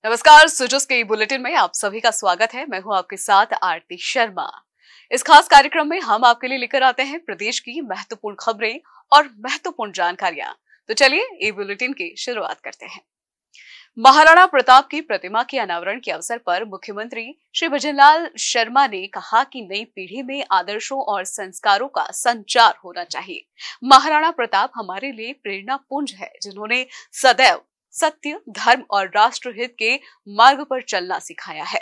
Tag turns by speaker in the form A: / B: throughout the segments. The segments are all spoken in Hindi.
A: नमस्कार, सुजस के बुलेटिन में आप सभी का स्वागत है। मैं हूं आपके साथ आरती शर्मा। इस खास कार्यक्रम में हम आपके लिए लेकर आते हैं प्रदेश की महत्वपूर्ण खबरें और महत्वपूर्ण जानकारियां। तो चलिए ये बुलेटिन की शुरुआत करते हैं। महाराणा प्रताप की प्रतिमा के अनावरण के अवसर पर मुख्यमंत्री श्री भजनलाल शर्मा ने कहा कि नई पीढ़ी में आदर्शों और संस्कारों का संचार होना चाहिए। महाराणा प्रताप हमारे लिए प्रेरणा पुंज है, जिन्होंने सदैव सत्य, धर्म और राष्ट्रहित के मार्ग पर चलना सिखाया है।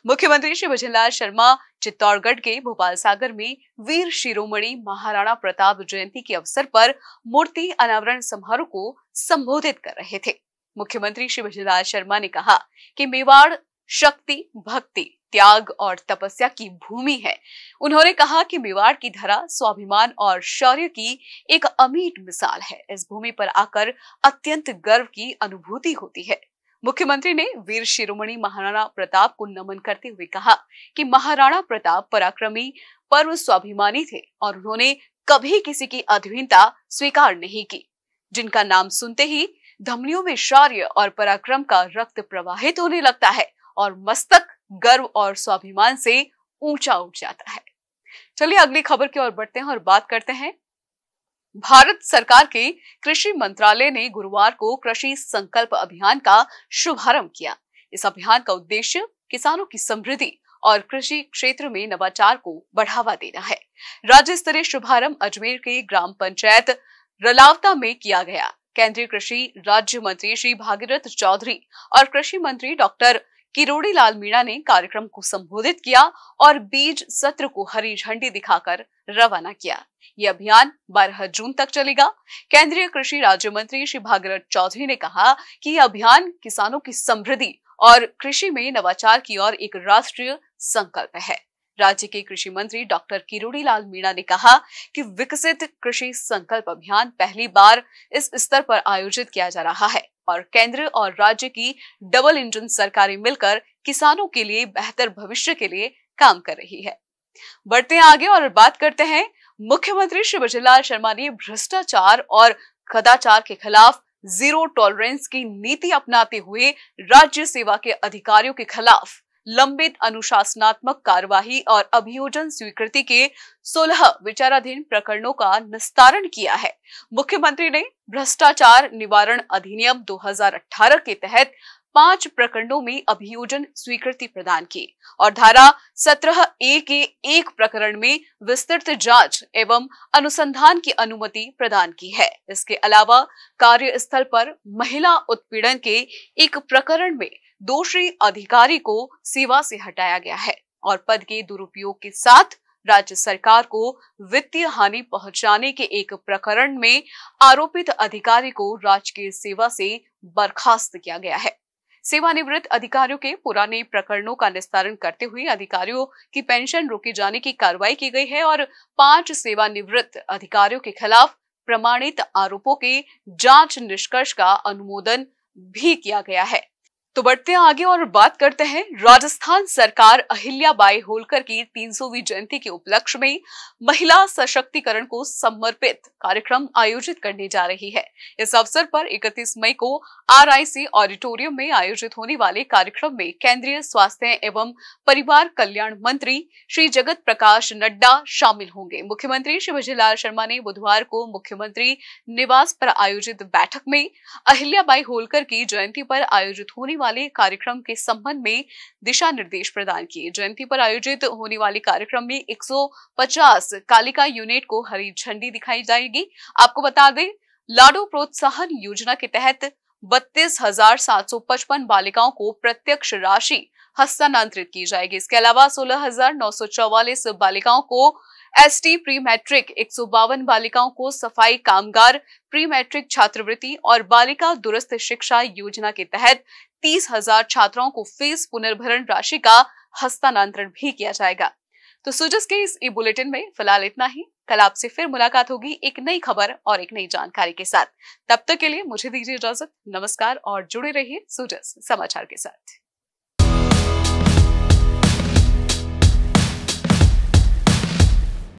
A: मुख्यमंत्री श्री भजनलाल शर्मा चित्तौड़गढ़ के भोपाल सागर में वीर शिरोमणि महाराणा प्रताप जयंती के अवसर पर मूर्ति अनावरण समारोह को संबोधित कर रहे थे। मुख्यमंत्री श्री भजनलाल शर्मा ने कहा कि मेवाड़ शक्ति, भक्ति, त्याग और तपस्या की भूमि है। उन्होंने कहा कि मेवाड़ की धरा स्वाभिमान और शौर्य की एक अमीट मिसाल है। इस भूमि पर आकर अत्यंत गर्व की अनुभूति होती है। मुख्यमंत्री ने वीर शिरोमणि महाराणा प्रताप को नमन करते हुए कहा कि महाराणा प्रताप पराक्रमी, पर्व स्वाभिमानी थे और उन्होंने कभी किसी की अधीनता स्वीकार नहीं की। जिनका नाम सुनते ही धमनियों में शौर्य और पराक्रम का रक्त प्रवाहित होने लगता है और मस्तक गर्व और स्वाभिमान से ऊंचा उठ जाता है। चलिए अगली खबर की ओर बढ़ते हैं और बात करते हैं। भारत सरकार के कृषि मंत्रालय ने गुरुवार को कृषि संकल्प अभियान का शुभारंभ किया। इस अभियान का उद्देश्य किसानों की समृद्धि और कृषि क्षेत्र में नवाचार को बढ़ावा देना है। राज्य स्तरीय शुभारंभ अजमेर के ग्राम पंचायत रलावता में किया गया। केंद्रीय कृषि राज्य मंत्री श्री भागीरथ चौधरी और कृषि मंत्री डॉक्टर किरोड़ी लाल मीणा ने कार्यक्रम को संबोधित किया और बीज सत्र को हरी झंडी दिखाकर रवाना किया। ये अभियान 12 जून तक चलेगा। केंद्रीय कृषि राज्य मंत्री श्री भागीरथ चौधरी ने कहा कि यह अभियान किसानों की समृद्धि और कृषि में नवाचार की ओर एक राष्ट्रीय संकल्प है। राज्य के कृषि मंत्री डॉक्टर किरोड़ी लाल मीणा ने कहा कि विकसित कृषि संकल्प अभियान पहली बार इस स्तर पर आयोजित किया जा रहा है और केंद्र और राज्य की डबल इंजन सरकारें मिलकर किसानों के लिए बेहतर भविष्य के लिए काम कर रही है। बढ़ते हैं आगे और बात करते हैं। मुख्यमंत्री श्री भजनलाल शर्मा ने भ्रष्टाचार और कदाचार के खिलाफ जीरो टॉलरेंस की नीति अपनाते हुए राज्य सेवा के अधिकारियों के खिलाफ लंबित अनुशासनात्मक कार्यवाही और अभियोजन स्वीकृति के 16 विचाराधीन प्रकरणों का निस्तारण किया है। मुख्यमंत्री ने भ्रष्टाचार निवारण अधिनियम 2018 के तहत 5 प्रकरणों में अभियोजन स्वीकृति प्रदान की और धारा 17A के एक प्रकरण में विस्तृत जांच एवं अनुसंधान की अनुमति प्रदान की है। इसके अलावा कार्यस्थल पर महिला उत्पीड़न के एक प्रकरण में दोषी अधिकारी को सेवा से हटाया गया है और पद के दुरुपयोग के साथ राज्य सरकार को वित्तीय हानि पहुंचाने के एक प्रकरण में आरोपित अधिकारी को राजकीय सेवा से बर्खास्त किया गया है। सेवानिवृत्त अधिकारियों के पुराने प्रकरणों का निस्तारण करते हुए अधिकारियों की पेंशन रोके जाने की कार्रवाई की गई है और 5 सेवानिवृत्त अधिकारियों के खिलाफ प्रमाणित आरोपों के जांच निष्कर्ष का अनुमोदन भी किया गया है। तो बढ़ते हैं आगे और बात करते हैं। राजस्थान सरकार अहिल्याबाई होलकर की 300वीं जयंती के उपलक्ष्य में महिला सशक्तिकरण को समर्पित कार्यक्रम आयोजित करने जा रही है। इस अवसर पर 31 मई को RIC ऑडिटोरियम में आयोजित होने वाले कार्यक्रम में केंद्रीय स्वास्थ्य एवं परिवार कल्याण मंत्री श्री जगत प्रकाश नड्डा शामिल होंगे। मुख्यमंत्री श्री भजनलाल शर्मा ने बुधवार को मुख्यमंत्री निवास पर आयोजित बैठक में अहिल्याबाई होलकर की जयंती पर आयोजित होने वाले कार्यक्रम के संबंध में दिशा निर्देश प्रदान किए। जयंती पर आयोजित होने वाले कार्यक्रम में 150 कालिका यूनिट को हरी झंडी दिखाई जाएगी। आपको बता दें, लाडो प्रोत्साहन योजना के तहत 32,755 बालिकाओं को प्रत्यक्ष राशि हस्तांतरित की जाएगी। इसके अलावा 16,944 बालिकाओं को ST प्री मैट्रिक, 152 बालिकाओं को सफाई कामगार प्री मैट्रिक छात्रवृत्ति और बालिका दूरस्थ शिक्षा योजना के तहत 30,000 छात्राओं को फीस पुनर्भरण राशि का हस्तांतरण भी किया जाएगा। तो सुजस के इस बुलेटिन में फिलहाल इतना ही। कल आपसे फिर मुलाकात होगी एक नई खबर और एक नई जानकारी के साथ। तब तक के लिए मुझे दीजिए इजाजत। नमस्कार और जुड़े रहिए सुजस समाचार के साथ।